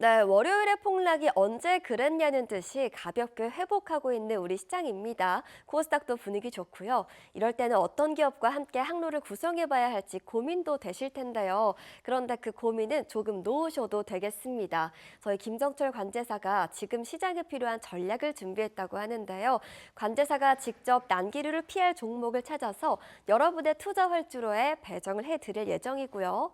네, 월요일의 폭락이 언제 그랬냐는 듯이 가볍게 회복하고 있는 우리 시장입니다. 코스닥도 분위기 좋고요. 이럴 때는 어떤 기업과 함께 항로를 구성해봐야 할지 고민도 되실 텐데요. 그런데 그 고민은 조금 놓으셔도 되겠습니다. 저희 김정철 관제사가 지금 시장에 필요한 전략을 준비했다고 하는데요. 관제사가 직접 난기류를 피할 종목을 찾아서 여러분의 투자 활주로에 배정을 해드릴 예정이고요.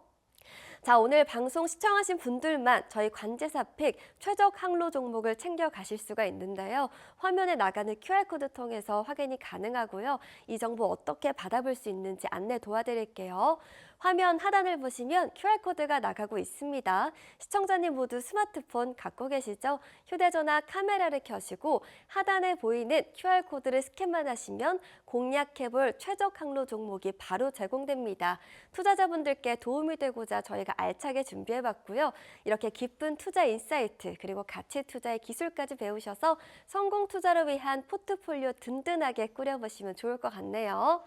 자, 오늘 방송 시청하신 분들만 저희 관제사픽 최적 항로 종목을 챙겨 가실 수가 있는데요. 화면에 나가는 QR코드 통해서 확인이 가능하고요. 이 정보 어떻게 받아볼 수 있는지 안내 도와드릴게요. 화면 하단을 보시면 QR코드가 나가고 있습니다. 시청자님 모두 스마트폰 갖고 계시죠? 휴대전화 카메라를 켜시고 하단에 보이는 QR코드를 스캔만 하시면 공략해볼 최적 항로 종목이 바로 제공됩니다. 투자자분들께 도움이 되고자 저희가 알차게 준비해봤고요. 이렇게 깊은 투자 인사이트 그리고 가치 투자의 기술까지 배우셔서 성공 투자를 위한 포트폴리오 든든하게 꾸려보시면 좋을 것 같네요.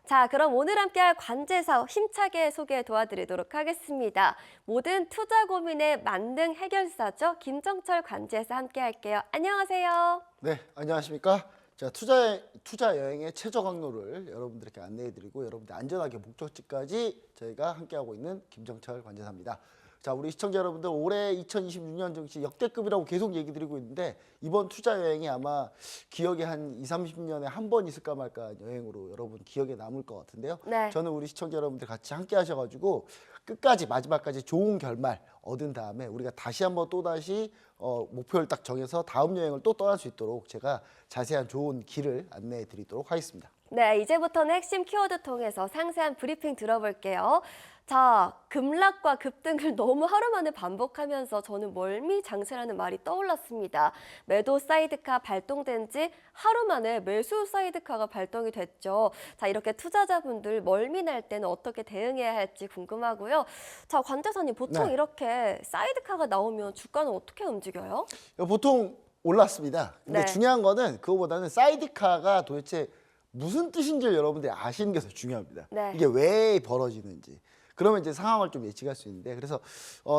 자, 그럼 오늘 함께할 관제사 힘차게 소개 도와드리도록 하겠습니다. 모든 투자 고민의 만능 해결사죠. 김정철 관제사 함께할게요. 안녕하세요. 네, 안녕하십니까? 자, 투자 여행의 최적 항로를 여러분들께 안내해드리고 여러분들 안전하게 목적지까지 저희가 함께하고 있는 김정철 관제사입니다. 자, 우리 시청자 여러분들 올해 2026년 증시 역대급이라고 계속 얘기 드리고 있는데 이번 투자 여행이 아마 기억에 한 20, 30년에 한 번 있을까 말까 여행으로 여러분 기억에 남을 것 같은데요. 네. 저는 우리 시청자 여러분들 같이 함께 하셔가지고 끝까지 마지막까지 좋은 결말 얻은 다음에 우리가 다시 한번 또다시 목표를 딱 정해서 다음 여행을 또 떠날 수 있도록 제가 자세한 좋은 길을 안내해 드리도록 하겠습니다. 네, 이제부터는 핵심 키워드 통해서 상세한 브리핑 들어볼게요. 자, 급락과 급등을 너무 하루 만에 반복하면서 저는 멀미장세라는 말이 떠올랐습니다. 매도 사이드카 발동된 지 하루 만에 매수 사이드카가 발동이 됐죠. 자, 이렇게 투자자분들 멀미 날 때는 어떻게 대응해야 할지 궁금하고요. 자, 관제사님 보통 네. 이렇게 사이드카가 나오면 주가는 어떻게 움직여요? 보통 올랐습니다. 근데 네. 중요한 거는 그거보다는 사이드카가 도대체 무슨 뜻인지 여러분들이 아시는 게 더 중요합니다. 네. 이게 왜 벌어지는지. 그러면 이제 상황을 좀 예측할 수 있는데 그래서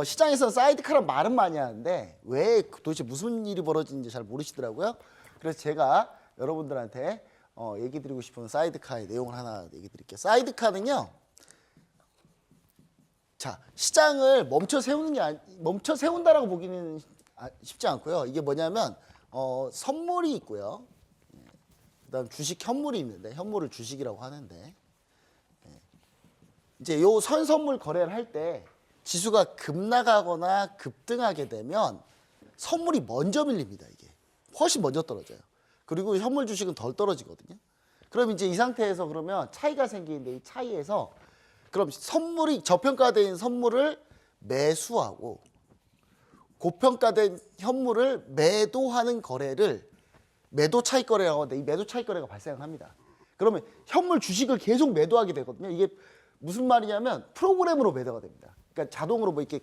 시장에서는 사이드카란 말은 많이 하는데 왜 도대체 무슨 일이 벌어지는지 잘 모르시더라고요. 그래서 제가 여러분들한테 얘기 드리고 싶은 사이드카의 내용을 하나 얘기 드릴게요. 사이드카는요. 자, 시장을 멈춰 세운다라고 보기는 쉽지 않고요. 이게 뭐냐면 선물이 있고요. 그다음 주식 현물이 있는데 현물을 주식이라고 하는데 이제 요 선선물 거래를 할 때 지수가 급나가거나 급등하게 되면 선물이 먼저 밀립니다. 이게 훨씬 먼저 떨어져요. 그리고 현물 주식은 덜 떨어지거든요. 그럼 이제 이 상태에서 그러면 차이가 생기는데 이 차이에서 그럼 저평가된 선물을 매수하고 고평가된 현물을 매도하는 거래를 매도 차익 거래라고 하는데 이 매도 차익 거래가 발생을 합니다. 그러면 현물 주식을 계속 매도하게 되거든요. 이게 무슨 말이냐면 프로그램으로 매도가 됩니다. 그러니까 자동으로 뭐 이렇게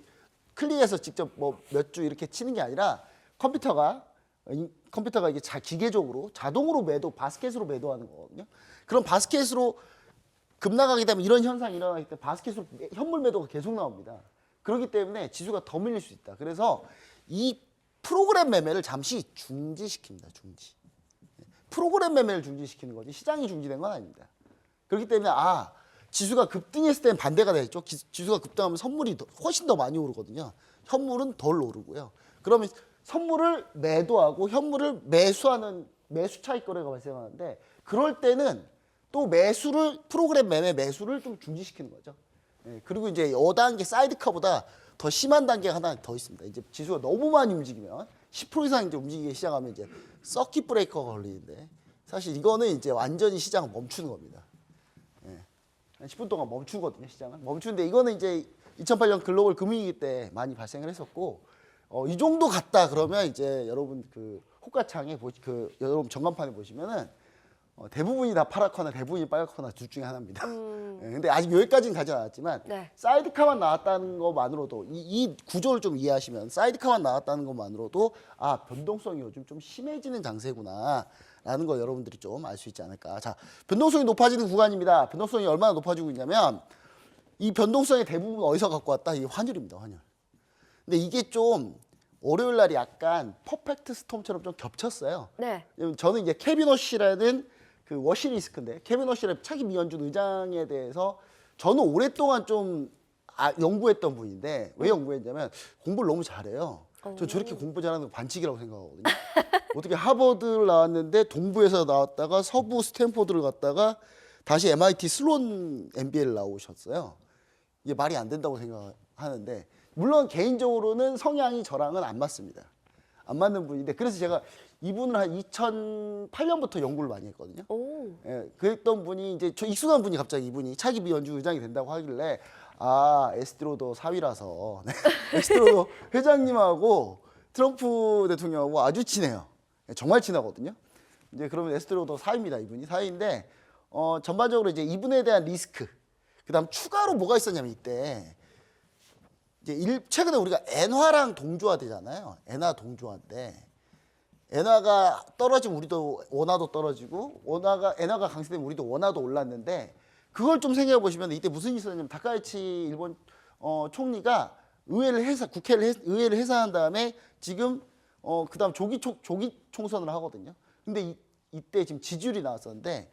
클릭해서 직접 뭐 몇 주 이렇게 치는 게 아니라 컴퓨터가 이게 기계적으로 자동으로 바스켓으로 매도하는 거거든요. 그럼 바스켓으로 급나가게 되면 이런 현상이 일어나기 때문에 바스켓으로 현물 매도가 계속 나옵니다. 그렇기 때문에 지수가 더 밀릴 수 있다. 그래서 이 프로그램 매매를 잠시 중지시킵니다. 프로그램 매매를 중지시키는 거지 시장이 중지된 건 아닙니다. 그렇기 때문에 지수가 급등했을 때는 반대가 되죠. 지수가 급등하면 선물이 훨씬 더 많이 오르거든요. 현물은 덜 오르고요. 그러면 선물을 매도하고 현물을 매수하는 매수 차익 거래가 발생하는데 그럴 때는 또 프로그램 매매 매수를 좀 중지시키는 거죠. 그리고 이제 5단계 사이드카보다 더 심한 단계가 하나 더 있습니다. 이제 지수가 너무 많이 움직이면 10% 이상 이제 움직이기 시작하면 이제 서킷 브레이커가 걸리는데 사실 이거는 이제 완전히 시장을 멈추는 겁니다. 10분 동안 멈추거든요, 시장은. 멈추는데 이거는 이제 2008년 글로벌 금융위기 때 많이 발생을 했었고 이 정도 갔다 그러면 이제 여러분 그 호가창에 여러분 전광판에 보시면은 대부분이 다 파랗거나 대부분이 빨갛거나 둘 중에 하나입니다. 근데 아직 여기까지는 가지 않았지만 네. 사이드카만 나왔다는 것만으로도 이 구조를 좀 이해하시면 사이드카만 나왔다는 것만으로도 변동성이 요즘 좀 심해지는 장세구나 라는 거 여러분들이 좀 알 수 있지 않을까. 자, 변동성이 높아지는 구간입니다. 변동성이 얼마나 높아지고 있냐면 이 변동성의 대부분 어디서 갖고 왔다? 이 환율입니다. 환율. 근데 이게 좀 월요일 날이 약간 퍼펙트 스톰처럼 좀 겹쳤어요. 네. 저는 이제 케빈 워시라는 그 워시 리스크인데 케빈 워시라는 차기 미연준 의장에 대해서 저는 오랫동안 좀 연구했던 분인데 왜 연구했냐면 공부를 너무 잘해요. 저 저렇게 공부 잘하는 거 반칙이라고 생각하거든요. 어떻게 하버드를 나왔는데 동부에서 나왔다가 서부 스탠포드를 갔다가 다시 MIT 슬론 MBA를 나오셨어요. 이게 말이 안 된다고 생각하는데 물론 개인적으로는 성향이 저랑은 안 맞습니다. 안 맞는 분인데 그래서 제가 이분을 한 2008년부터 연구를 많이 했거든요. 오. 예, 그랬던 분이 이제 저 익숙한 분이 갑자기 이분이 차기 비연주 의장이 된다고 하길래 에스트로더 사위라서 네. 에스트로더 회장님하고 트럼프 대통령하고 아주 친해요. 정말 친하거든요. 이제 그러면 에스트로더 사위입니다. 이분이 사위인데 전반적으로 이제 이분에 대한 리스크 그다음 추가로 뭐가 있었냐면 이때 이제 최근에 우리가 엔화랑 동조화되잖아요. 엔화 동조화인데 엔화가 떨어지면 우리도 원화도 떨어지고 엔화가 강세되면 우리도 원화도 올랐는데 그걸 좀 생각해 보시면 이때 무슨 일이 있었냐면 다카이치 일본 총리가 의회를 해산한 다음에 지금 그다음 조기 총선을 하거든요. 근데 이때 지금 지지율이 나왔었는데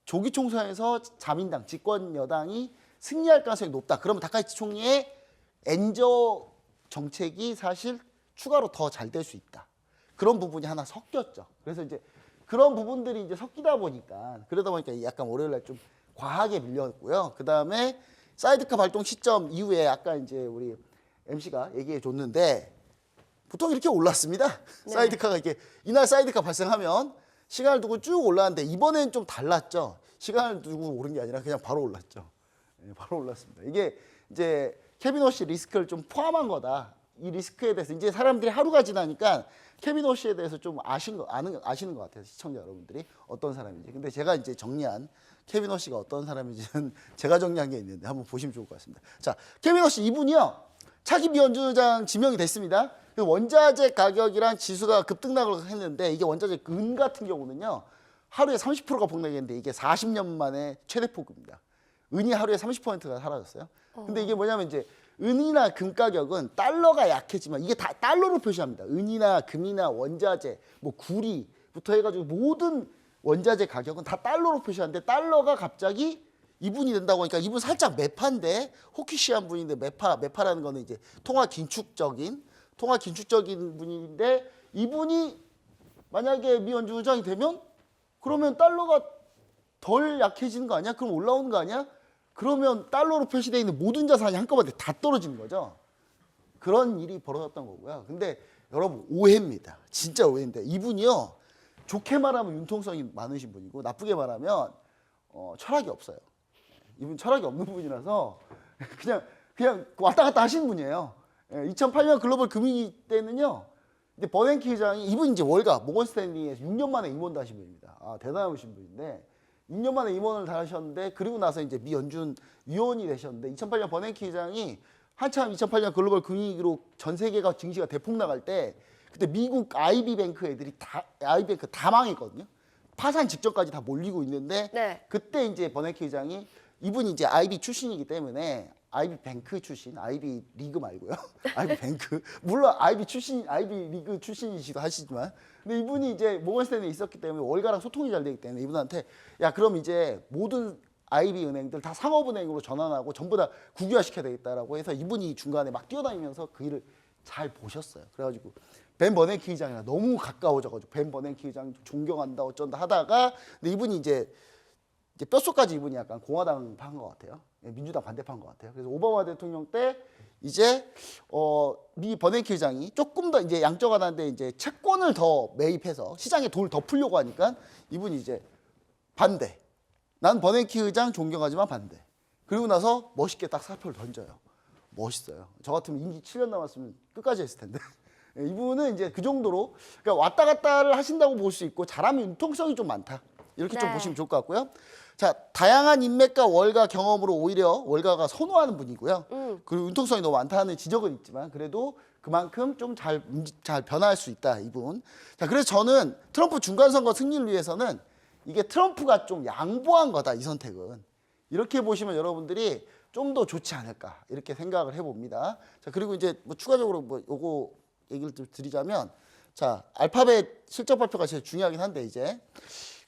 조기 총선에서 자민당 집권 여당이 승리할 가능성이 높다. 그러면 다카이치 총리의 엔저 정책이 사실 추가로 더 잘 될 수 있다. 그런 부분이 하나 섞였죠. 그래서 이제 그런 부분들이 이제 섞이다 보니까 그러다 보니까 약간 월요일날 좀 과하게 밀렸고요. 그 다음에 사이드카 발동 시점 이후에 아까 이제 우리 MC가 얘기해 줬는데 보통 이렇게 올랐습니다. 네. 사이드카가 이렇게 이날 사이드카 발생하면 시간을 두고 쭉 올랐는데 이번엔 좀 달랐죠. 시간을 두고 오른 게 아니라 그냥 바로 올랐죠. 네, 바로 올랐습니다. 이게 이제 케빈 워시 리스크를 좀 포함한 거다. 이 리스크에 대해서 이제 사람들이 하루가 지나니까 케빈 워시에 대해서 좀 아시는 것 같아요. 시청자 여러분들이 어떤 사람인지. 근데 제가 이제 정리한 케빈 워시가 어떤 사람인지는 제가 정리한 게 있는데 한번 보시면 좋을 것 같습니다. 자, 케빈 워시 이분이요. 차기 비연준 의장 지명이 됐습니다. 그 원자재 가격이랑 지수가 급등락을 했는데 이게 원자재 은 같은 경우는요. 하루에 30%가 폭락했는데 이게 40년 만에 최대 폭입니다. 은이 하루에 30%가 사라졌어요. 근데 이게 뭐냐면 이제 은이나 금 가격은 달러가 약해지만 이게 다 달러로 표시합니다. 은이나 금이나 원자재, 뭐 구리부터 해가지고 모든 원자재 가격은 다 달러로 표시하는데 달러가 갑자기 이분이 된다고 하니까 이분 살짝 매파인데 호키시한 분인데 매파라는 거는 이제 통화 긴축적인 분인데 이분이 만약에 미연준 의장이 되면 그러면 달러가 덜 약해지는 거 아니야? 그럼 올라오는 거 아니야? 그러면 달러로 표시되어 있는 모든 자산이 한꺼번에 다 떨어지는 거죠. 그런 일이 벌어졌던 거고요. 근데 여러분 오해입니다. 진짜 오해인데 이분이요. 좋게 말하면 융통성이 많으신 분이고 나쁘게 말하면 철학이 없어요. 이분 철학이 없는 분이라서 그냥 왔다 갔다 하시는 분이에요. 2008년 글로벌 금융위기 때는요. 근데 버냉키 회장이 이분 이제 월가 모건스탠리에서 6년 만에 임원도 하신 분입니다. 대단하신 분인데 6년 만에 임원을 다 하셨는데 그리고 나서 이제 미연준 위원이 되셨는데 2008년 버냉키 회장이 한참 2008년 글로벌 금융위기로 전 세계가 증시가 대폭 나갈 때 그때 미국 IB뱅크 애들이 IB뱅크 다 망했거든요. 파산 직전까지 다 몰리고 있는데 네. 그때 이제 버냉키 회장이 이분이 이제 IB 출신이기 때문에 IB뱅크 출신, IB 리그 말고요. IB뱅크 물론 IB 리그 출신이시기도 하시지만 근데 이분이 이제 모건스탠리에 있었기 때문에 월가랑 소통이 잘 되기 때문에 이분한테 야 그럼 이제 모든 IB 은행들 다 상업은행으로 전환하고 전부 다 국유화시켜야 되겠다라고 해서 이분이 중간에 막 뛰어다니면서 그 일을 잘 보셨어요. 그래가지고 벤 버냉키 의장이랑 너무 가까워져가지고 벤 버냉키 의장 존경한다 어쩐다 하다가 근데 이분이 이제 뼛속까지 이분이 약간 공화당 파인 것 같아요. 민주당 반대파인 것 같아요. 그래서 오바마 대통령 때 이제 미 버냉키 의장이 조금 더 이제 양적완화인데 이제 채권을 더 매입해서 시장에 돈을 더 풀려고 하니까 이분이 이제 반대. 난 버냉키 의장 존경하지만 반대. 그리고 나서 멋있게 딱 사표를 던져요. 멋있어요. 저 같으면 임기 7년 남았으면 끝까지 했을 텐데. 이분은 이제 그 정도로 그러니까 왔다 갔다를 하신다고 볼 수 있고 잘하면 융통성이 좀 많다. 이렇게 좀 네. 보시면 좋을 것 같고요. 자, 다양한 인맥과 월가 경험으로 오히려 월가가 선호하는 분이고요. 그리고 융통성이 너무 많다는 지적은 있지만 그래도 그만큼 좀 잘 변화할 수 있다, 이분. 자, 그래서 저는 트럼프 중간선거 승리를 위해서는 이게 트럼프가 좀 양보한 거다, 이 선택은. 이렇게 보시면 여러분들이 좀 더 좋지 않을까 이렇게 생각을 해봅니다. 자, 그리고 이제 뭐 추가적으로 뭐 요거 얘기를 좀 드리자면, 자, 알파벳 실적 발표가 제일 중요하긴 한데, 이제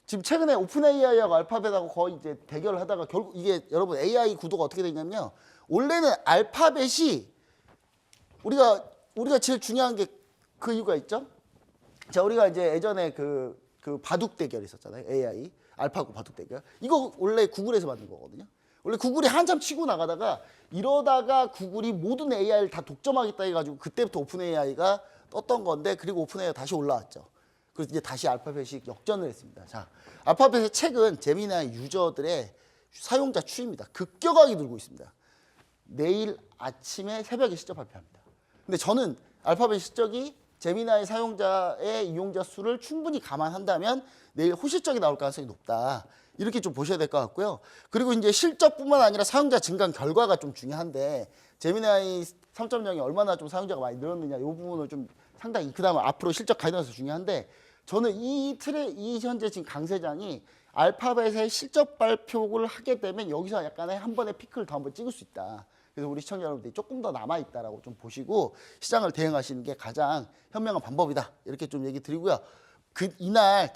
지금 최근에 오픈 AI하고 알파벳하고 거의 이제 대결을 하다가 결국 이게 여러분 AI 구도가 어떻게 되냐면요. 원래는 알파벳이 우리가 제일 중요한 게 그 이유가 있죠. 자, 우리가 이제 예전에 그 바둑 대결 있었잖아요. AI 알파고 바둑 대결. 이거 원래 구글에서 만든 거거든요. 원래 구글이 한참 치고 나가다가 이러다가 구글이 모든 AI를 다 독점하겠다 해가지고 그때부터 오픈 AI가 떴던 건데, 그리고 오픈 AI가 다시 올라왔죠. 그래서 이제 다시 알파벳이 역전을 했습니다. 자, 알파벳의 최근 제미나이 유저들의 사용자 추이입니다. 급격하게 늘고 있습니다. 내일 아침에 새벽에 실적 발표합니다. 근데 저는 알파벳 실적이 제미나이 사용자의 이용자 수를 충분히 감안한다면 내일 호실적이 나올 가능성이 높다. 이렇게 좀 보셔야 될 것 같고요. 그리고 이제 실적뿐만 아니라 사용자 증가 결과가 좀 중요한데, 제미나이 3.0이 얼마나 좀 사용자가 많이 늘었느냐, 이 부분을 좀 상당히, 그다음에 앞으로 실적 가이던스 중요한데, 저는 이 현재 지금 강세장이 알파벳의 실적 발표를 하게 되면 여기서 약간의 한 번의 피크를 더 한번 찍을 수 있다. 그래서 우리 시청자 여러분들이 조금 더 남아있다라고 좀 보시고 시장을 대응하시는 게 가장 현명한 방법이다. 이렇게 좀 얘기 드리고요. 이날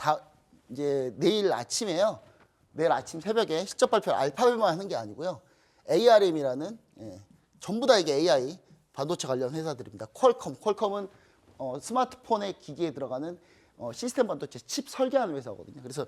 이제 내일 아침에요. 내일 아침 새벽에 실적 발표 알파벳만 하는 게 아니고요. ARM이라는 전부 다 이게 AI 반도체 관련 회사들입니다. 퀄컴은 스마트폰의 기기에 들어가는 시스템 반도체 칩 설계하는 회사거든요. 그래서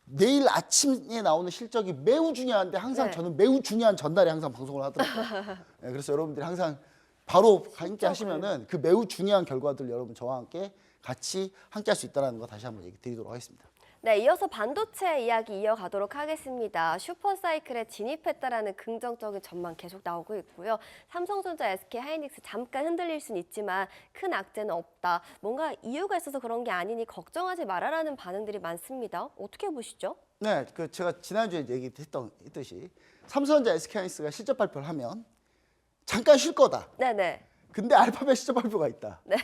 내일 아침에 나오는 실적이 매우 중요한데 항상 저는 매우 중요한 전날에 항상 방송을 하더라고요. 그래서 여러분들이 항상 바로 함께 하시면은 그 매우 중요한 결과들 여러분 저와 함께 같이 함께 할 수 있다는 거 다시 한번 얘기 드리도록 하겠습니다. 네, 이어서 반도체 이야기 이어가도록 하겠습니다. 슈퍼사이클에 진입했다라는 긍정적인 전망 계속 나오고 있고요. 삼성전자, SK하이닉스 잠깐 흔들릴 수는 있지만 큰 악재는 없다. 뭔가 이유가 있어서 그런 게 아니니 걱정하지 말아라는 반응들이 많습니다. 어떻게 보시죠? 네, 제가 지난주에 얘기했듯이 삼성전자, SK하이닉스가 실적 발표를 하면 잠깐 쉴 거다. 네네. 근데 알파벳 실적 발표가 있다. 네.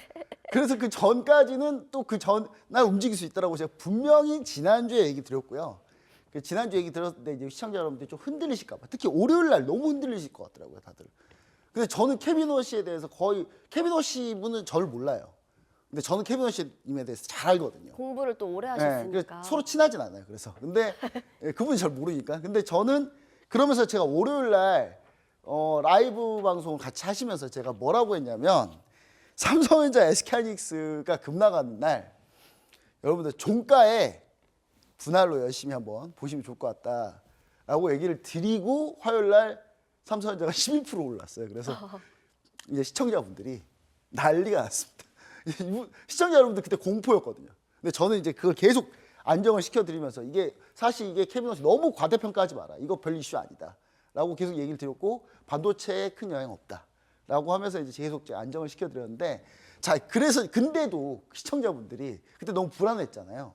그래서 그 전까지는 또 날 움직일 수 있다라고 제가 분명히 지난주에 얘기 드렸고요. 지난주 얘기 들었을 때 이제 시청자 여러분들이 좀 흔들리실까 봐. 특히 월요일 날 너무 흔들리실 것 같더라고요, 다들. 근데 저는 케빈 호시에 대해서 케빈 호시 분은 저를 몰라요. 근데 저는 케빈 호시님에 대해서 잘 알거든요. 공부를 또 오래 그래서 하셨으니까. 서로 친하진 않아요. 그래서 근데 그분이 잘 모르니까. 근데 저는 그러면서 제가 월요일 날 라이브 방송 같이 하시면서 제가 뭐라고 했냐면, 삼성전자, SK하이닉스가 급나가는 날 여러분들 종가에 분할로 열심히 한번 보시면 좋을 것 같다라고 얘기를 드리고 화요일 날 삼성전자가 12% 올랐어요. 그래서 이제 시청자분들이 난리가 났습니다. 시청자 여러분들 그때 공포였거든요. 근데 저는 이제 그걸 계속 안정을 시켜드리면서 사실 이게 케빈 호시 너무 과대평가하지 마라. 이거 별 이슈 아니다. 라고 계속 얘기를 드렸고 반도체에 큰 영향 없다. 라고 하면서 이제 계속 안정을 시켜드렸는데, 자, 근데도 시청자분들이 그때 너무 불안했잖아요.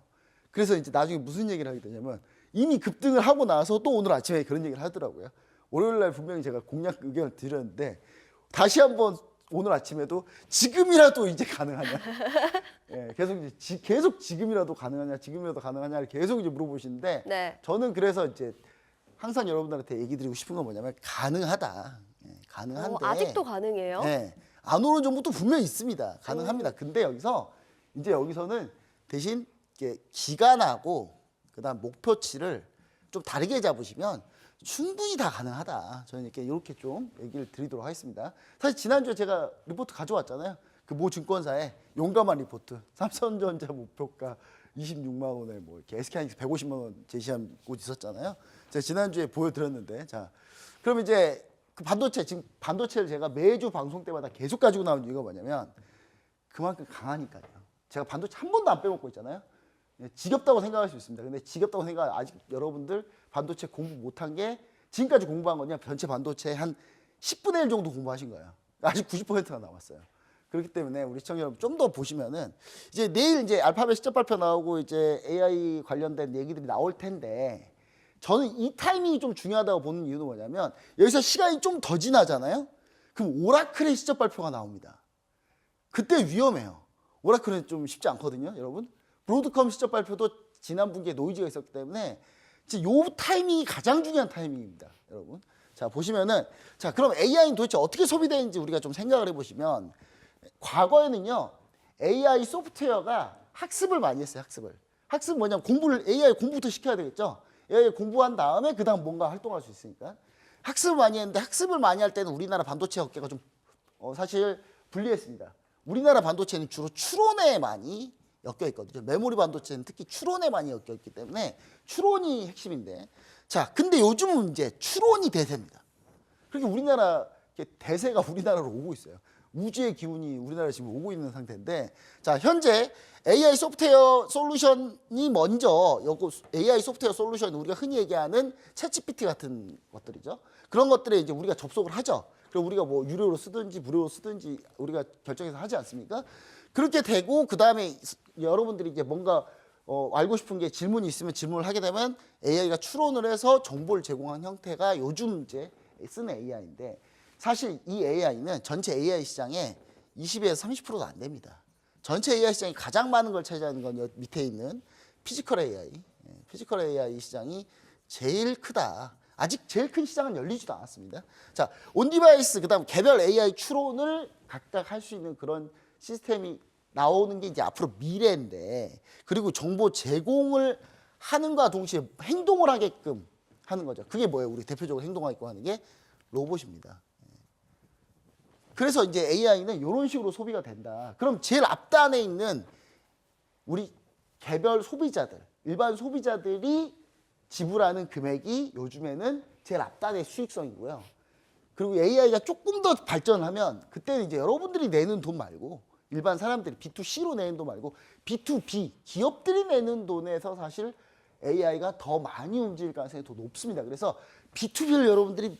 그래서 이제 나중에 무슨 얘기를 하게 되냐면, 이미 급등을 하고 나서 또 오늘 아침에 그런 얘기를 하더라고요. 월요일 날 분명히 제가 공략 의견을 드렸는데, 다시 한번 오늘 아침에도 지금이라도 이제 가능하냐. 계속 지금이라도 가능하냐를 계속 이제 물어보시는데, 네. 저는 그래서 이제 항상 여러분들한테 얘기 드리고 싶은 건 뭐냐면, 가능하다. 가능한데. 아직도 가능해요? 네. 안 오는 정보도 분명히 있습니다. 가능합니다. 근데 여기서는 대신 기간하고 그다음 목표치를 좀 다르게 잡으시면 충분히 다 가능하다. 저는 이렇게 좀 얘기를 드리도록 하겠습니다. 사실 지난주에 제가 리포트 가져왔잖아요. 그 모 증권사의 용감한 리포트. 삼성전자 목표가 26만 원에 뭐 이렇게 SK하이닉스 150만 원 제시한 곳 있었잖아요. 제가 지난주에 보여드렸는데, 자, 그럼 이제 그 반도체를 제가 매주 방송 때마다 계속 가지고 나오는 이유가 뭐냐면 그만큼 강하니까요. 제가 반도체 한 번도 안 빼먹고 있잖아요. 지겹다고 생각할 수 있습니다. 근데 지겹다고 아직 여러분들 반도체 공부 못한 게 지금까지 공부한 거냐, 전체 반도체 한 10분의 1 정도 공부하신 거예요. 아직 90%가 남았어요. 그렇기 때문에 우리 시청자 여러분 좀 더 보시면은 이제 내일 이제 알파벳 실적 발표 나오고 이제 AI 관련된 얘기들이 나올 텐데, 저는 이 타이밍이 좀 중요하다고 보는 이유는 뭐냐면, 여기서 시간이 좀 더 지나잖아요. 그럼 오라클의 실적 발표가 나옵니다. 그때 위험해요. 오라클은 좀 쉽지 않거든요, 여러분. 브로드컴 실적 발표도 지난 분기에 노이즈가 있었기 때문에 지금 요 타이밍이 가장 중요한 타이밍입니다, 여러분. 자, 보시면은, 자, 그럼 AI는 도대체 어떻게 소비되는지 우리가 좀 생각을 해보시면, 과거에는요, AI 소프트웨어가 학습을 많이 했어요. 학습 뭐냐면 AI 공부부터 시켜야 되겠죠. AI 공부한 다음에 그다음 뭔가 활동할 수 있으니까 학습을 많이 했는데 학습을 많이 할 때는 우리나라 반도체 업계가 좀 사실 불리했습니다. 우리나라 반도체는 주로 추론에 많이 엮여 있거든요. 메모리 반도체는 특히 추론에 많이 엮여 있기 때문에 추론이 핵심인데, 자, 근데 요즘은 이제 추론이 대세입니다. 그렇게 우리나라 대세가 우리나라로 오고 있어요. 우주의 기운이 우리나라에 지금 오고 있는 상태인데, 자, 현재 AI 소프트웨어 솔루션이 먼저, 요거 AI 소프트웨어 솔루션 우리가 흔히 얘기하는 챗GPT 같은 것들이죠. 그런 것들에 이제 우리가 접속을 하죠. 그리고 우리가 뭐 유료로 쓰든지 무료로 쓰든지 우리가 결정해서 하지 않습니까? 그렇게 되고 그다음에 여러분들이 이제 뭔가 알고 싶은 게 질문이 있으면 질문을 하게 되면 AI가 추론을 해서 정보를 제공한 형태가 요즘 이제 쓰는 AI인데, 사실 이 AI는 전체 AI 시장의 20에서 30%도 안 됩니다. 전체 AI 시장이 가장 많은 걸 차지하는 건 밑에 있는 피지컬 AI, 피지컬 AI 시장이 제일 크다. 아직 제일 큰 시장은 열리지도 않았습니다. 자, 온디바이스 그다음 개별 AI 추론을 각각 할 수 있는 그런 시스템이 나오는 게 이제 앞으로 미래인데, 그리고 정보 제공을 하는과 동시에 행동을 하게끔 하는 거죠. 그게 뭐예요? 우리 대표적으로 행동하게끔 하는 게 로봇입니다. 그래서 이제 AI는 이런 식으로 소비가 된다. 그럼 제일 앞단에 있는 우리 개별 소비자들, 일반 소비자들이 지불하는 금액이 요즘에는 제일 앞단의 수익성이고요. 그리고 AI가 조금 더 발전하면 그때는 이제 여러분들이 내는 돈 말고, 일반 사람들이 B2C로 내는 돈 말고 B2B, 기업들이 내는 돈에서 사실 AI가 더 많이 움직일 가능성이 더 높습니다. 그래서 B2B를 여러분들이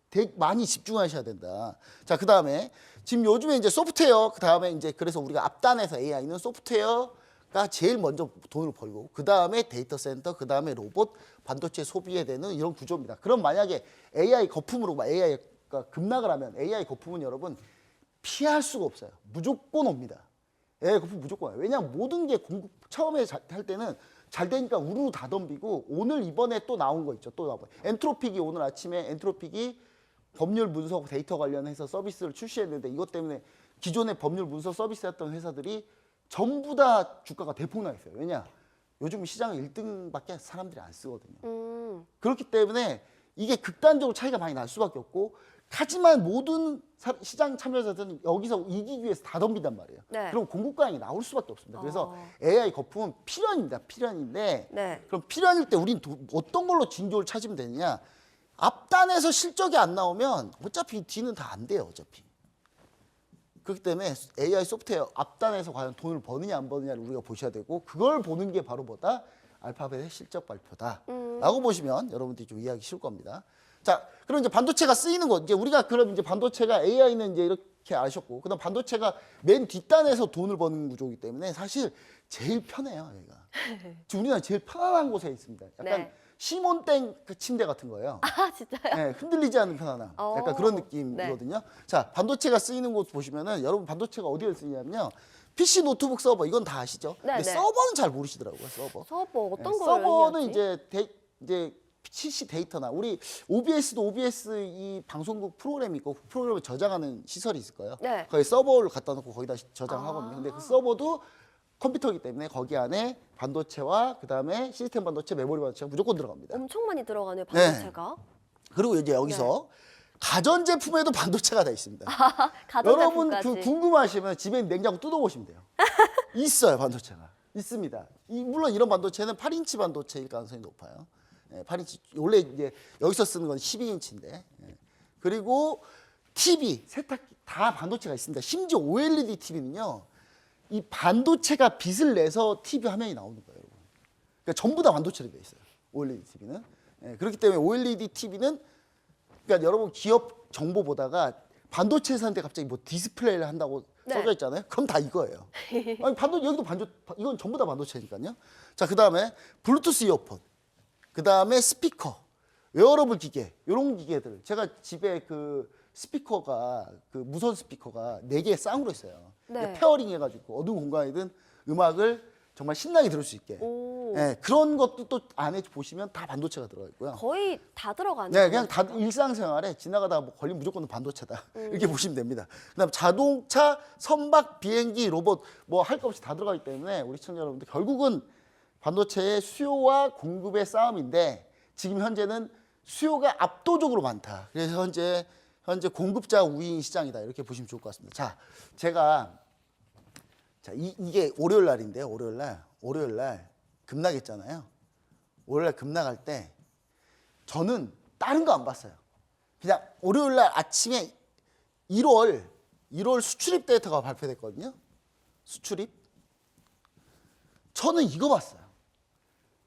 되게 많이 집중하셔야 된다. 자, 그 다음에 지금 요즘에 이제 소프트웨어, 그 다음에 이제 그래서 우리가 앞단에서 AI는 소프트웨어가 제일 먼저 돈을 벌고, 그 다음에 데이터 센터, 그 다음에 로봇, 반도체 소비에 되는 이런 구조입니다. 그럼 만약에 AI 거품으로 AI가 급락을 하면 AI 거품은 여러분 피할 수가 없어요. 무조건 옵니다. AI 거품 무조건 와요. 왜냐하면 모든 게 공급 처음에 할 때는 잘 되니까 우르르 다 덤비고, 오늘 이번에 또 나온 거 있죠. 또 나온 거. 엔트로픽이 오늘 아침에 엔트로픽이 법률 문서 데이터 관련해서 서비스를 출시했는데, 이것 때문에 기존의 법률 문서 서비스 했던 회사들이 전부 다 주가가 대폭락했어요. 왜냐? 요즘 시장 1등밖에 사람들이 안 쓰거든요. 그렇기 때문에 이게 극단적으로 차이가 많이 날 수밖에 없고, 하지만 모든 시장 참여자들은 여기서 이기기 위해서 다 덤빈단 말이에요. 네. 그럼 공급과잉이 나올 수밖에 없습니다. 그래서 AI 거품은 필연입니다. 필연인데, 네. 그럼 필연일 때 우린 어떤 걸로 징조를 찾으면 되느냐? 앞단에서 실적이 안 나오면 어차피 뒤는 다 안 돼요. 어차피. 그렇기 때문에 AI 소프트웨어 앞단에서 과연 돈을 버느냐 안 버느냐를 우리가 보셔야 되고, 그걸 보는 게 바로 뭐다? 알파벳의 실적 발표다라고 보시면 여러분들이 좀 이해하기 쉬울 겁니다. 자, 그럼 이제 반도체가 쓰이는 것, 이제 우리가 그럼 이제 반도체가 AI는 이제 이렇게 아셨고, 그다음 반도체가 맨 뒷단에서 돈을 버는 구조이기 때문에 사실 제일 편해요, 여기가. 지금 우리나라 제일 편안한 곳에 있습니다. 약간 네. 시몬땡 그 침대 같은 거예요. 아, 진짜요? 네, 흔들리지 않는 편안함. 약간 그런 느낌이거든요. 자, 반도체가 쓰이는 곳 보시면은 여러분 반도체가 어디에 쓰이냐면요. PC, 노트북, 서버 이건 다 아시죠? 네, 근데 네. 서버는 잘 모르시더라고요. 서버. 서버 어떤 네, 걸 서버는 의미하지? 이제 PC 데이터나 우리 OBS도 OBS 이 방송국 프로그램이 있고, 프로그램을 저장하는 시설이 있을 거예요. 네. 거기 서버를 갖다 놓고 거기다 저장하거든요. 근데 그 서버도 컴퓨터이기 때문에 거기 안에 반도체와 그다음에 시스템 반도체, 메모리 반도체가 무조건 들어갑니다. 엄청 많이 들어가네요, 반도체가. 그리고 이제 여기서 가전제품에도 반도체가 다 있습니다. 여러분 가전제품까지. 그 궁금하시면 집에 있는 냉장고 뜯어보시면 돼요. 있어요, 반도체가. 있습니다. 물론 이런 반도체는 8인치 반도체일 가능성이 높아요. 8인치 원래 이제 여기서 쓰는 건 12인치인데. 그리고 TV, 세탁기 다 반도체가 있습니다. 심지어 OLED TV는요. 이 반도체가 빛을 내서 TV 화면이 나오는 거예요, 여러분. 그러니까 전부 다 반도체로 되어 있어요. OLED TV는. 그렇기 때문에 OLED TV는 그러니까 여러분 기업 정보 보다가 반도체 회사인데 갑자기 뭐 디스플레이를 한다고 네. 써져 있잖아요. 그럼 다 이거예요. 아니 여기도 이건 전부 다 반도체니까요. 자, 그다음에 블루투스 이어폰, 그다음에 스피커, 웨어러블 기계, 이런 기계들. 제가 집에 그 스피커가 그 무선 스피커가 4개 쌍으로 있어요. 네. 페어링 해가지고 어두운 공간이든 음악을 정말 신나게 들을 수 있게. 오. 예, 그런 것도 또 안에 보시면 다 반도체가 들어가 있고요. 거의 다 들어가는 네, 그냥 다 거죠? 일상생활에 지나가다가 뭐 걸리면 무조건 반도체다. 이렇게 보시면 됩니다. 그다음 자동차, 선박, 비행기, 로봇 뭐 할 거 없이 다 들어가기 때문에 우리 시청자 여러분들 결국은 반도체의 수요와 공급의 싸움인데 지금 현재는 수요가 압도적으로 많다. 그래서 현재 공급자 우위인 시장이다. 이렇게 보시면 좋을 것 같습니다. 자, 제가 이게 월요일 날인데요. 월요일 날 급락했잖아요. 월요일 날 급락할 때 저는 다른 거 안 봤어요. 그냥 월요일 날 아침에 1월 수출입 데이터가 발표됐거든요. 수출입. 저는 이거 봤어요.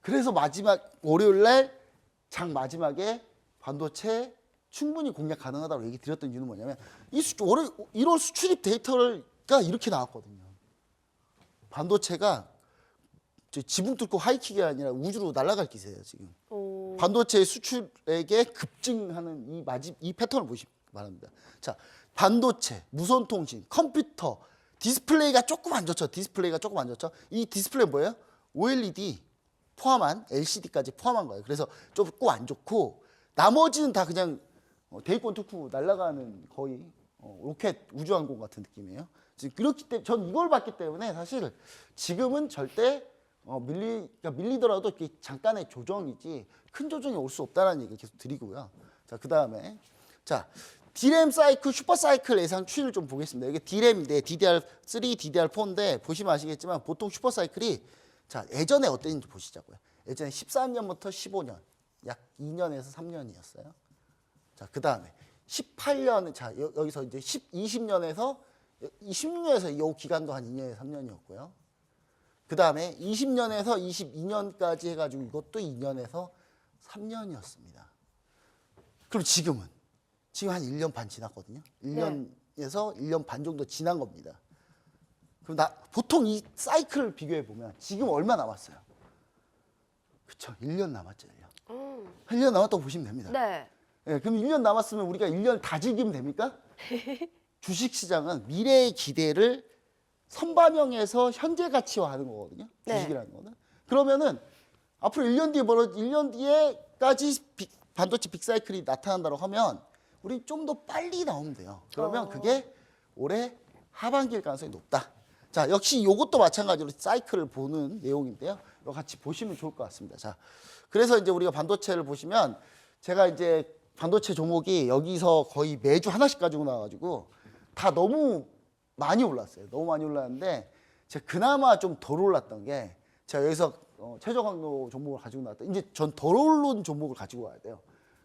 그래서 마지막 월요일 날 장 마지막에 반도체 충분히 공략 가능하다고 얘기 드렸던 이유는 뭐냐면 1월 수출입 데이터가 이렇게 나왔거든요. 반도체가 지붕 뚫고 하이킥이 아니라 우주로 날아갈 기세예요, 지금. 오. 반도체 수출액에 급증하는 이 패턴을 보시기 바랍니다. 자, 반도체, 무선통신, 컴퓨터, 디스플레이가 조금 안 좋죠. 이 디스플레이 뭐예요? OLED 포함한 LCD까지 포함한 거예요. 그래서 조금 안 좋고 나머지는 다 그냥 대기권 뚫고 날아가는 거의 로켓 우주항공 같은 느낌이에요. 지금 그렇기 때문에 전 이걸 봤기 때문에 사실 지금은 절대 밀리더라도 잠깐의 조정이지 큰 조정이 올 수 없다는 얘기를 계속 드리고요. 자, 그다음에 자, D램 사이클, 슈퍼 사이클 예상 추이를 좀 보겠습니다. 이게 D램인데 DDR3, DDR4인데 보시면 아시겠지만 보통 슈퍼 사이클이 자, 예전에 어땠는지 보시자고요. 예전에 13년부터 15년, 약 2년에서 3년이었어요. 자, 그다음에 18년, 자, 여기서 이제 20년에서 16년에서 이 기간도 한 2년에서 3년이었고요. 그 다음에 20년에서 22년까지 해가지고 이것도 2년에서 3년이었습니다. 그럼 지금 한 1년 반 지났거든요. 1년에서 1년 반 정도 지난 겁니다. 그럼 보통 이 사이클을 비교해 보면 지금 얼마 남았어요? 그쵸, 1년 남았죠, 1년. 1년 남았다고 보시면 됩니다. 네. 네, 그럼 1년 남았으면 우리가 1년 다 즐기면 됩니까? 주식시장은 미래의 기대를 선반영해서 현재 가치화하는 거거든요. 네. 주식이라는 거는. 그러면은 앞으로 1년 뒤에까지 반도체 빅사이클이 나타난다고 하면 우리 좀 더 빨리 나오면 돼요. 그러면 그게 올해 하반기일 가능성이 높다. 자, 역시 이것도 마찬가지로 사이클을 보는 내용인데요. 이거 같이 보시면 좋을 것 같습니다. 자, 그래서 이제 우리가 반도체를 보시면 제가 이제 반도체 종목이 여기서 거의 매주 하나씩 가지고 나와가지고 다 너무 많이 올랐어요. 너무 많이 올랐는데 제가 그나마 좀 덜 올랐던 게 제가 여기서 최저 강도 종목을 가지고 나왔다. 이제 전 덜 오른 종목을 가지고 와야 돼요.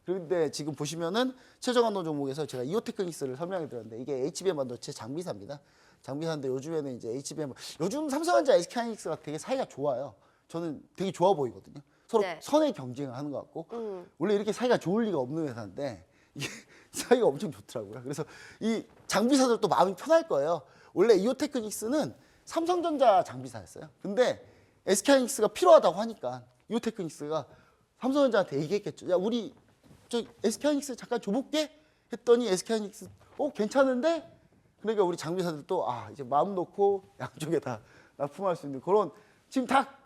그런데 지금 보시면은 최저 강도 종목에서 제가 이오테크닉스를 설명해 드렸는데 이게 HBM 반도체 장비사입니다. 장비사인데 요즘에는 이제 HBM 요즘 삼성전자, SK하이닉스가 되게 사이가 좋아요. 저는 되게 좋아 보이거든요. 서로 네. 선의 경쟁을 하는 것 같고 원래 이렇게 사이가 좋을 리가 없는 회사인데 이게 사이가 엄청 좋더라고요. 그래서 이 장비사들도 마음이 편할 거예요. 원래 이오테크닉스는 삼성전자 장비사였어요. 근데 SK하이닉스가 필요하다고 하니까 이오테크닉스가 삼성전자한테 얘기했겠죠. 야, 우리 저 SK하이닉스 잠깐 줘볼게 했더니 SK하이닉스 괜찮은데? 그러니까 우리 장비사들도 이제 마음 놓고 양쪽에 다 납품할 수 있는 그런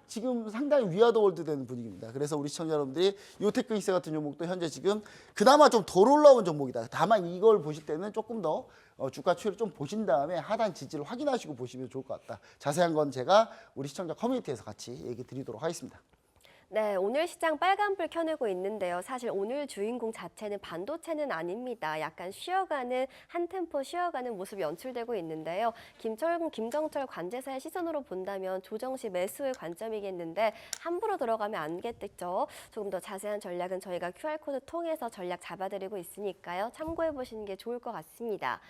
지금 상당히 위아더월드 되는 분위기입니다. 그래서 우리 시청자 여러분들이 이오테크닉스 같은 종목도 현재 지금 그나마 좀 덜 올라온 종목이다. 다만 이걸 보실 때는 조금 더 주가 추이를 좀 보신 다음에 하단 지지를 확인하시고 보시면 좋을 것 같다. 자세한 건 제가 우리 시청자 커뮤니티에서 같이 얘기 드리도록 하겠습니다. 네, 오늘 시장 빨간불 켜내고 있는데요. 사실 오늘 주인공 자체는 반도체는 아닙니다. 약간 한 템포 쉬어가는 모습이 연출되고 있는데요. 김정철 관제사의 시선으로 본다면 조정 시 매수의 관점이겠는데 함부로 들어가면 안 겠죠. 조금 더 자세한 전략은 저희가 QR코드 통해서 전략 잡아드리고 있으니까요. 참고해 보시는 게 좋을 것 같습니다.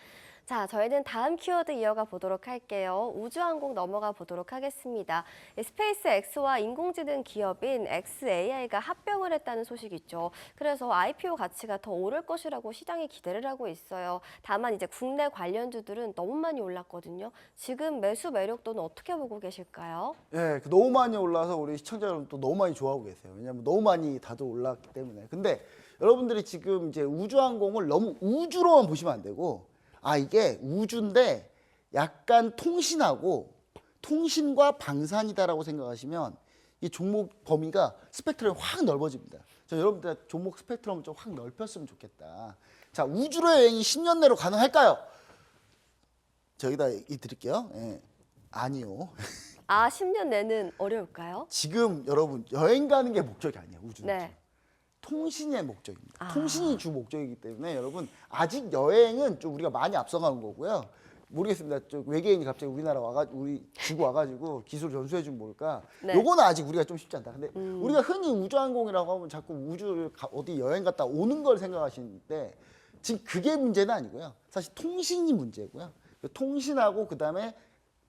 자, 저희는 다음 키워드 이어가 보도록 할게요. 우주항공 넘어가 보도록 하겠습니다. 스페이스X와 인공지능 기업인 xAI가 합병을 했다는 소식이 있죠. 그래서 IPO 가치가 더 오를 것이라고 시장이 기대를 하고 있어요. 다만 이제 국내 관련주들은 너무 많이 올랐거든요. 지금 매수 매력도는 어떻게 보고 계실까요? 예, 너무 많이 올라서 우리 시청자 여러분 또 너무 많이 좋아하고 계세요. 왜냐하면 너무 많이 다들 올랐기 때문에. 근데 여러분들이 지금 이제 우주항공을 너무 우주로만 보시면 안 되고 이게 우주인데 약간 통신하고 통신과 방산이다라고 생각하시면 이 종목 범위가 스펙트럼이 확 넓어집니다. 여러분들 종목 스펙트럼을 좀 확 넓혔으면 좋겠다. 자, 우주로 여행이 10년 내로 가능할까요? 저기다 드릴게요. 예. 아니요. 아, 10년 내는 어려울까요? 지금 여러분 여행 가는 게 목적이 아니에요. 우주는. 네. 통신의 목적입니다. 아. 통신이 주 목적이기 때문에 여러분 아직 여행은 좀 우리가 많이 앞서가는 거고요. 모르겠습니다. 저 외계인이 갑자기 우리나라 우리 지구 와가지고 기술 전수해 주면 뭘까? 네. 요거는 아직 우리가 좀 쉽지 않다. 근데 우리가 흔히 우주항공이라고 하면 자꾸 우주를 어디 여행 갔다 오는 걸 생각하시는데 지금 그게 문제는 아니고요. 사실 통신이 문제고요. 통신하고 그다음에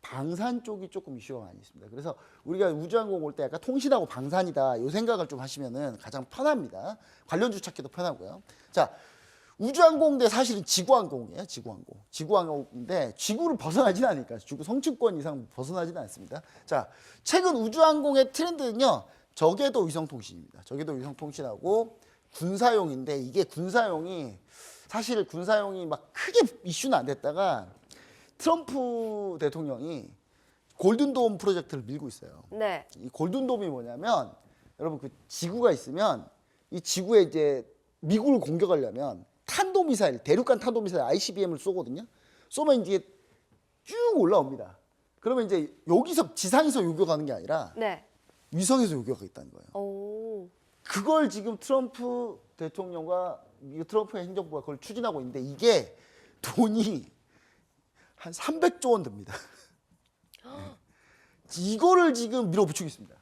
방산 쪽이 조금 이슈가 많이 있습니다. 그래서 우리가 우주항공 올 때 약간 통신하고 방산이다 이 생각을 좀 하시면은 가장 편합니다. 관련주 찾기도 편하고요. 자, 우주항공대 사실은 지구항공이에요. 지구항공. 지구항공인데 지구를 벗어나지는 않으니까 지구 성층권 이상 벗어나지는 않습니다. 자, 최근 우주항공의 트렌드는요. 저궤도 위성통신입니다. 저궤도 위성통신하고 군사용인데 이게 군사용이 사실 군사용이 막 크게 이슈는 안 됐다가 트럼프 대통령이 골든돔 프로젝트를 밀고 있어요. 네. 이 골든돔이 뭐냐면 여러분 그 지구가 있으면 이 지구에 이제 미국을 공격하려면 탄도미사일, 대륙간 탄도미사일 ICBM을 쏘거든요. 쏘면 이제 쭉 올라옵니다. 그러면 이제 여기서 지상에서 요격하는 게 아니라 네. 위성에서 요격하겠다는 거예요. 오. 그걸 지금 트럼프 대통령과 미국 트럼프의 행정부가 그걸 추진하고 있는데 이게 돈이 한 300조 원 듭니다. 이거를 지금 밀어붙이고 있습니다.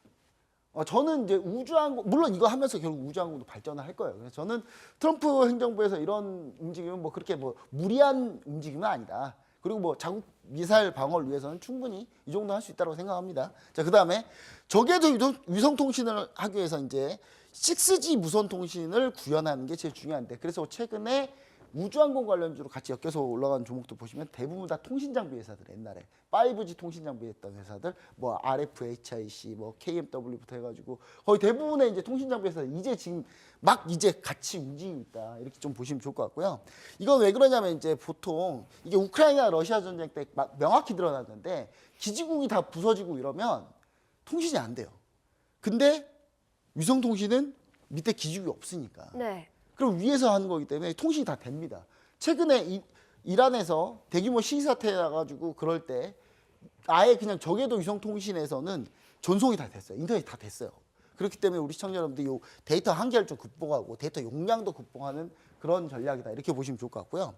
저는 이제 우주항공 물론 이거 하면서 결국 우주항공도 발전을 할 거예요. 그래서 저는 트럼프 행정부에서 이런 움직임은 뭐 그렇게 뭐 무리한 움직임은 아니다. 그리고 뭐 자국 미사일 방어를 위해서는 충분히 이 정도 할 수 있다고 생각합니다. 자, 그다음에 저궤도 위성 통신을 하기 위해서 이제 6G 무선 통신을 구현하는 게 제일 중요한데 그래서 최근에 우주항공 관련주로 같이 엮여서 올라가는 종목도 보시면 대부분 다 통신 장비 회사들 옛날에 5G 통신 장비 했던 회사들 뭐 RFHIC 뭐 KMW부터 해가지고 거의 대부분의 이제 통신 장비 회사들 이제 지금 막 이제 같이 움직이고 있다 이렇게 좀 보시면 좋을 것 같고요. 이건 왜 그러냐면 이제 보통 이게 우크라이나 러시아 전쟁 때 막 명확히 드러났는데 기지국이 다 부서지고 이러면 통신이 안 돼요. 근데 위성 통신은 밑에 기지국이 없으니까. 네. 그럼 위에서 하는 거기 때문에 통신이 다 됩니다. 최근에 이란에서 대규모 시위 사태 나가지고 그럴 때 아예 그냥 저궤도 위성 통신에서는 전송이 다 됐어요. 인터넷이 다 됐어요. 그렇기 때문에 우리 시청자 여러분들이 요 데이터 한계를 좀 극복하고 데이터 용량도 극복하는 그런 전략이다. 이렇게 보시면 좋을 것 같고요.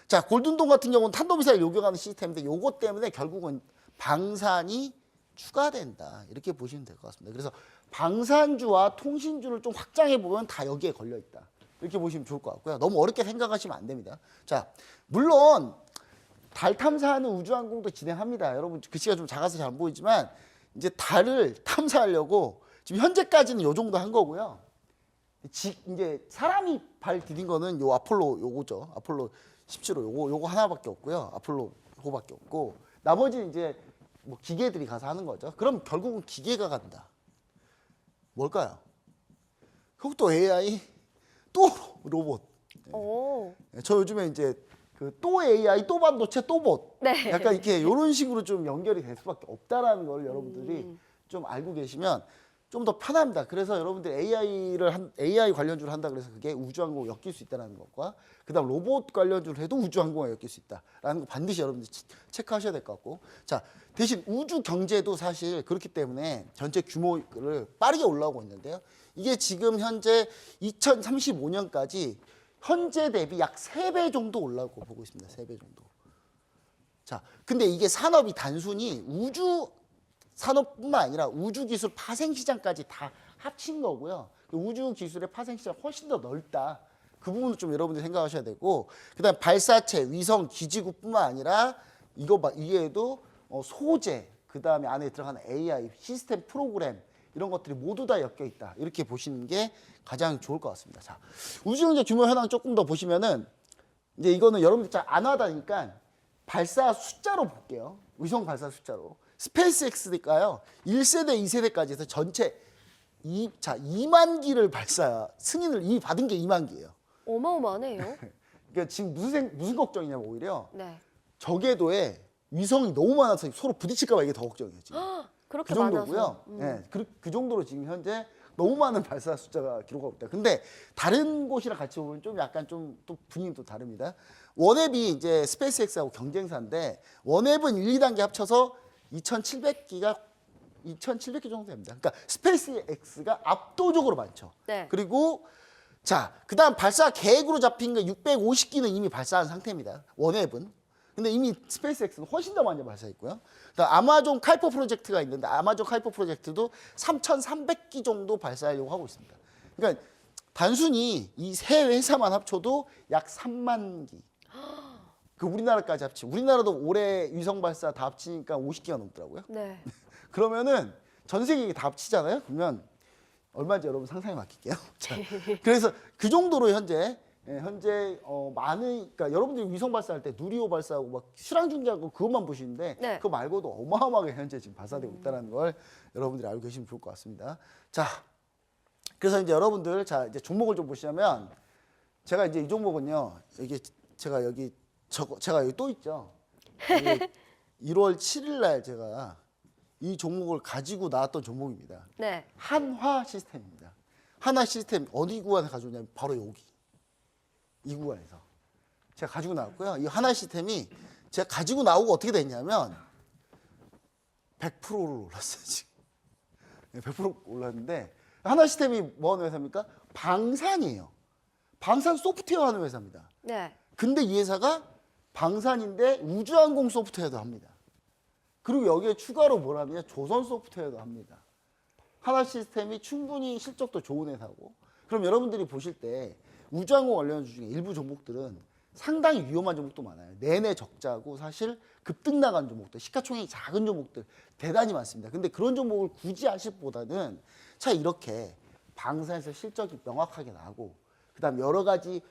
자, 골든돔 같은 경우는 탄도미사일 요격하는 시스템인데 요것 때문에 결국은 방산이 추가된다. 이렇게 보시면 될 것 같습니다. 그래서 방산주와 통신주를 좀 확장해 보면 다 여기에 걸려 있다. 이렇게 보시면 좋을 것 같고요. 너무 어렵게 생각하시면 안 됩니다. 자, 물론 달 탐사하는 우주항공도 진행합니다. 여러분 글씨가 좀 작아서 잘 안 보이지만 이제 달을 탐사하려고 지금 현재까지는 요 정도 한 거고요. 이제 사람이 발 디딘 거는 요 아폴로 요거죠. 아폴로 17호 요거 하나밖에 없고요. 아폴로 요거밖에 없고 나머지는 이제 뭐 기계들이 가서 하는 거죠. 그럼 결국은 기계가 간다. 뭘까요? 그것도 AI 또 로봇. 오. 저 요즘에 이제 그 또 AI, 또 반도체, 또 봇. 네. 약간 이렇게 이런 식으로 좀 연결이 될 수밖에 없다라는 걸 여러분들이 좀 알고 계시면 좀 더 편합니다. 그래서 여러분들 AI 관련주를 한다 그래서 그게 우주항공 엮일 수 있다는 것과 그다음 로봇 관련주를 해도 우주항공에 엮일 수 있다라는 거 반드시 여러분들 체크하셔야 될 것 같고. 자, 대신 우주 경제도 사실 그렇기 때문에 전체 규모를 빠르게 올라오고 있는데요. 이게 지금 현재 2035년까지 현재 대비 약 3배 정도 올라오고 보고 있습니다. 3배 정도. 자, 근데 이게 산업이 단순히 우주 산업뿐만 아니라 우주 기술 파생 시장까지 다 합친 거고요. 우주 기술의 파생 시장 훨씬 더 넓다. 그 부분을 좀 여러분들이 생각하셔야 되고, 그다음 발사체, 위성, 기지국뿐만 아니라 이거 이외에도 소재, 그다음에 안에 들어가는 AI, 시스템 프로그램 이런 것들이 모두 다 엮여 있다. 이렇게 보시는 게 가장 좋을 것 같습니다. 자, 우주 경제 규모 현황 조금 더 보시면은 이제 이거는 여러분들 잘 안 하다니까 발사 숫자로 볼게요. 위성 발사 숫자로. 스페이스X니까요. 1세대, 2세대까지 해서 전체 2만 기를 승인을 이미 받은 게 2만 기예요. 어마어마하네요. 그러니까 지금 무슨 걱정이냐면 오히려 네. 저궤도에 위성이 너무 많아서 서로 부딪힐까 봐 이게 더 걱정이에요, 지금. 그렇게 그 정도고요. 많아서. 예, 그 정도로 지금 현재 너무 많은 발사 숫자가 기록하고 있다. 근데 다른 곳이랑 같이 보면 좀 약간 좀 또 분위기 또 다릅니다. 원앱이 이제 스페이스X하고 경쟁사인데 원앱은 1, 2단계 합쳐서 2,700기가 2,700개 정도 됩니다. 그러니까 스페이스X가 압도적으로 많죠. 네. 그리고 자, 그다음 발사 계획으로 잡힌 거 650기는 이미 발사한 상태입니다. 원앱은. 근데 이미 스페이스X는 훨씬 더 많이 발사했고요. 그다음 아마존 카이퍼 프로젝트가 있는데 아마존 카이퍼 프로젝트도 3,300기 정도 발사하려고 하고 있습니다. 그러니까 단순히 이 세 회사만 합쳐도 약 3만 기. 그 우리나라까지 합치면 우리나라도 올해 위성 발사 다 합치니까 50기가 넘더라고요. 네. 그러면은 전 세계 다 합치잖아요. 그러면 얼마인지 여러분 상상에 맡길게요. 자, 그래서 그 정도로 현재 많은 그러니까 여러분들이 위성 발사할 때 누리호 발사하고 막 실황 중계하고 그것만 보시는데 네. 그거 말고도 어마어마하게 현재 지금 발사되고 있다는 걸 여러분들이 알고 계시면 좋을 것 같습니다. 자, 그래서 이제 여러분들 자 이제 종목을 좀 보시면 제가 이제 이 종목은요 여기 제가 여기 제가 여기 또 있죠. 여기 1월 7일 날 제가 이 종목을 가지고 나왔던 종목입니다. 네. 한화 시스템입니다. 한화 시스템 어디 구간에 가져오냐면 바로 여기 이 구간에서 제가 가지고 나왔고요. 이 한화 시스템이 제가 가지고 나오고 어떻게 됐냐면 100%를 올랐어요 지금. 100% 올랐는데 한화 시스템이 뭐 하는 회사입니까? 방산이에요. 방산 소프트웨어 하는 회사입니다. 네. 근데 이 회사가 방산인데 우주항공 소프트웨어도 합니다. 그리고 여기에 추가로 뭘 하느냐? 조선 소프트웨어도 합니다. 하나 시스템이 충분히 실적도 좋은 회사고. 그럼 여러분들이 보실 때 우주항공 관련 주 중에 일부 종목들은 상당히 위험한 종목도 많아요. 내내 적자고 사실 급등 나간 종목들, 시가총액이 작은 종목들 대단히 많습니다. 근데 그런 종목을 굳이 하실 보다는 차 이렇게 방산에서 실적이 명확하게 나고 그다음 여러 가지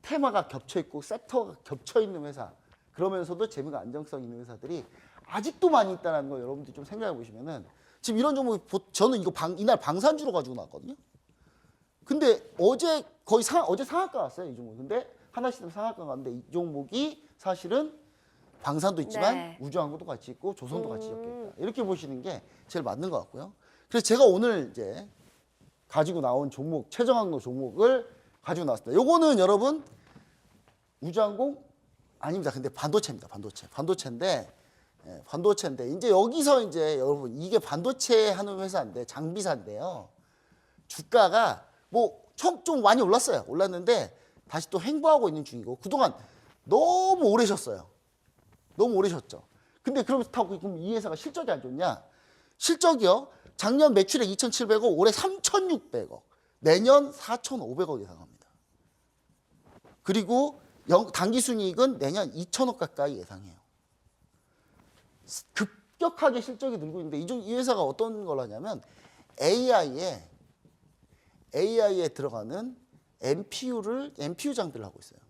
테마가 겹쳐 있고 섹터가 겹쳐 있는 회사 그러면서도 재무가 안정성 있는 회사들이 아직도 많이 있다는 거 여러분들이 좀 생각해 보시면은 지금 이런 종목 저는 이거 이날 방산주로 가지고 나왔거든요. 근데 어제 거의 어제 상한가 왔어요 이 종목. 근데 하나시스템 상한가 갔는데 이 종목이 사실은 방산도 있지만 네. 우주항공도 같이 있고 조선도 같이 엮여 있다. 이렇게 보시는 게 제일 맞는 것 같고요. 그래서 제가 오늘 이제 가지고 나온 종목 최저항로 종목을 가지고 나왔습니다. 요거는 여러분 우주항공 아닙니다. 근데 반도체입니다. 반도체인데 반도체인데 이제 여기서 이제 여러분 이게 반도체 하는 회사인데 장비사인데요. 주가가 뭐 처음 좀 많이 올랐어요. 올랐는데 다시 또 횡보하고 있는 중이고 그동안 너무 오래 쉬었어요. 너무 오래 쉬었죠. 근데 그렇다고 그럼 이 회사가 실적이 안 좋냐? 실적이요. 작년 매출액 2,700억, 올해 3,600억, 내년 4,500억 예상합니다. 그리고 당기순이익은 내년 2,000억 가까이 예상해요. 급격하게 실적이 늘고 있는데 이 회사가 어떤 걸 하냐면 AI에 들어가는 NPU 장비를 하고 있어요.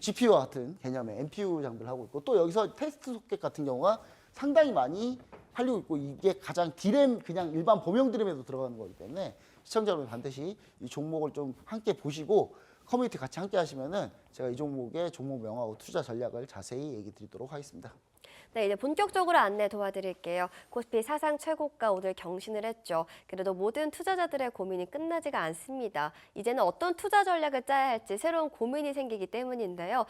GPU와 같은 개념의 NPU 장비를 하고 있고 또 여기서 테스트 소켓 같은 경우가 상당히 많이 팔리고 있고 이게 가장 디램 그냥 일반 범용 디램에도 들어가는 거기 때문에 시청자 여러분 반드시 이 종목을 좀 함께 보시고 커뮤니티 같이 함께 하시면은 제가 이 종목의 종목 명하고 투자 전략을 자세히 얘기 드리도록 하겠습니다. 네, 이제 본격적으로 안내 도와드릴게요. 코스피 사상 최고가 오늘 경신을 했죠. 그래도 모든 투자자들의 고민이 끝나지가 않습니다. 이제는 어떤 투자 전략을 짜야 할지 새로운 고민이 생기기 때문인데요.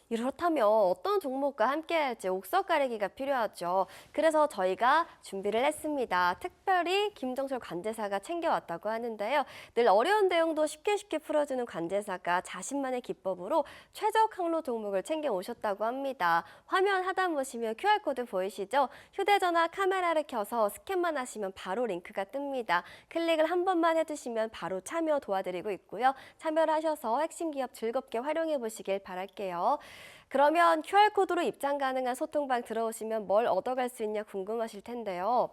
이렇다면 어떤 종목과 함께 할지 옥석 가리기가 필요하죠. 그래서 저희가 준비를 했습니다. 특별히 김정철 관제사가 챙겨왔다고 하는데요. 늘 어려운 내용도 쉽게 풀어주는 관제사가 자신만의 기법으로 최적 항로 종목을 챙겨오셨다고 합니다. 화면 하단 보시면 QR코드 보이시죠? 휴대전화 카메라를 켜서 스캔만 하시면 바로 링크가 뜹니다. 클릭을 한 번만 해주시면 바로 참여 도와드리고 있고요. 참여를 하셔서 핵심 기업 즐겁게 활용해 보시길 바랄게요. 그러면 QR코드로 입장 가능한 소통방 들어오시면 뭘 얻어갈 수 있냐 궁금하실 텐데요.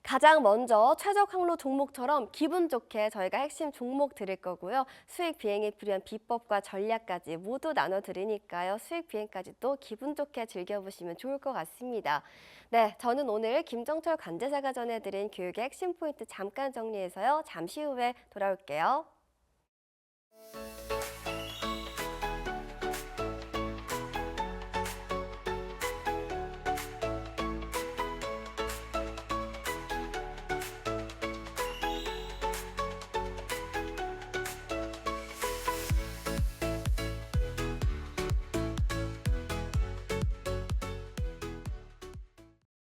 가장 먼저 최적 항로 종목처럼 기분 좋게 저희가 핵심 종목 드릴 거고요. 수익 비행에 필요한 비법과 전략까지 모두 나눠드리니까요. 수익 비행까지도 기분 좋게 즐겨보시면 좋을 것 같습니다. 네, 저는 오늘 김정철 관제사가 전해드린 교육의 핵심 포인트 잠깐 정리해서요. 잠시 후에 돌아올게요.